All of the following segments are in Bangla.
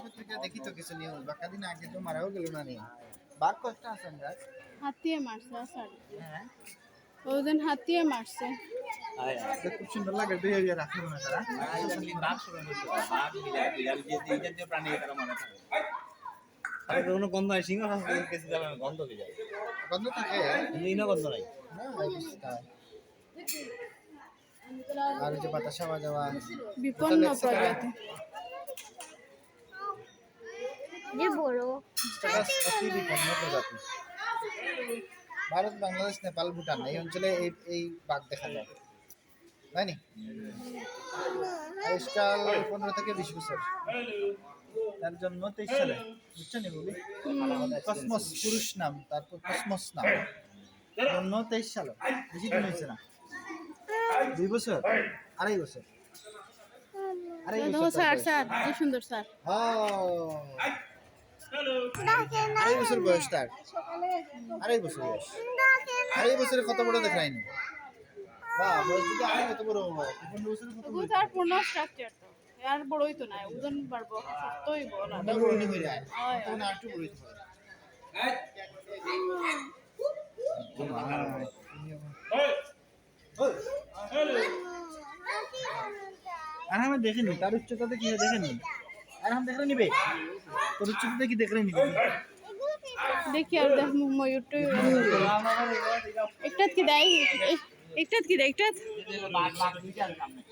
পত্রিকা দেখি তো কিছু নিউজ বাক্কাদিন আগে তো মারাও গেল না নি বাঘ কষ্ট আছেন রাত হাতিয়ে মারছে স্যার হ্যাঁ ওদিন হাতিয়ে মারছে খুব সুন্দর লাগে দুই হাজার রাখবেন না তারা বাঘ শুরু হয়েছে বাঘ বিড়াল যে এই জাতীয় প্রাণী তারা মনে থাকে আর কোনো গন্ধ নাই সিংহ হাসপাতাল কেসে যাবে গন্ধ হয়ে যায় গন্ধ থাকে কিন্তু ইনো গন্ধ নাই না আর যে বাতাসা যাওয়া বিপন্ন প্রজাতি যে বড় বিপন্ন প্রজাতি ভারত বাংলাদেশ নেপাল ভুটান এই অঞ্চলে এই বাঘ দেখা যায় তাই নি আজকাল 15 থেকে 20 বছর তার জন্ম 23 সালে বুঝছেন বলি কসমস পুরুষ নাম তারপর কসমস নাম জন্ম 23 সালে বেশি দিন হয়েছে না 2 বছর আড়াই বছর স্যার স্যার কি সুন্দর স্যার আড়াই বছর বয়স তার আড়াই বছর বয়স আড়াই বছরে কত বড় দেখায়নি বাহ বয়স যদি আড়াই কত বড় হয় 15 বছরে কত বড় তার পূর্ণ স্ট্রাকচার তো আর বড়ই তো না ওজন বাড়বো সত্যই বড় না বড় নি হয়ে যায় তখন আর একটু বড় হতে পারে আর আমি দেখিনি তার উচ্চতাতে কি দেখেনি আর আমি দেখলে নিবে তোর উচ্চতাতে কি দেখলে নিবে দেখি আর দেখ ময়ূর একটা কি দেয় একটা কি দেয় একটা বাঘ বাঘ দুইটা সামনে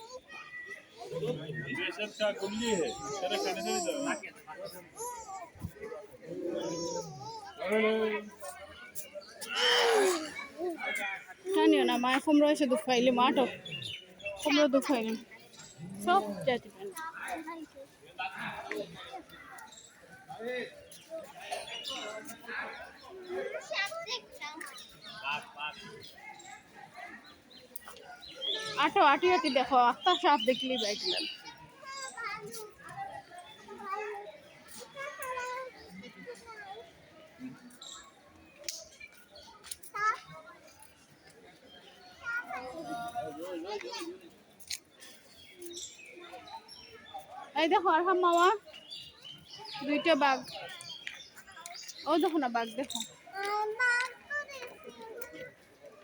ये सब क्या कुल्ली है तेरा खाने से नहीं জানিও না মা কুমড়ো এসে দুঃখ খাইলে মাটো কুমড়ো দুঃখ খাইলে সব জাতি পান আটো আটি আটি দেখো আত্মা সাপ দেখলি বাইকলাম এই দেখো আর মামা দুইটা বাঘ ও দেখো না বাঘ দেখো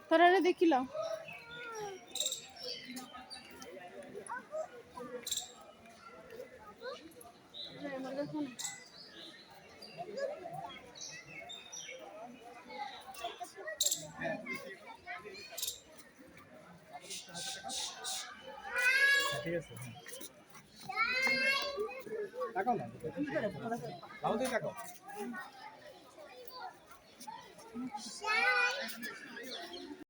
তোরা দেখিল দেখো না ঠিক আছে তাকাও না তাও তুই তাকাও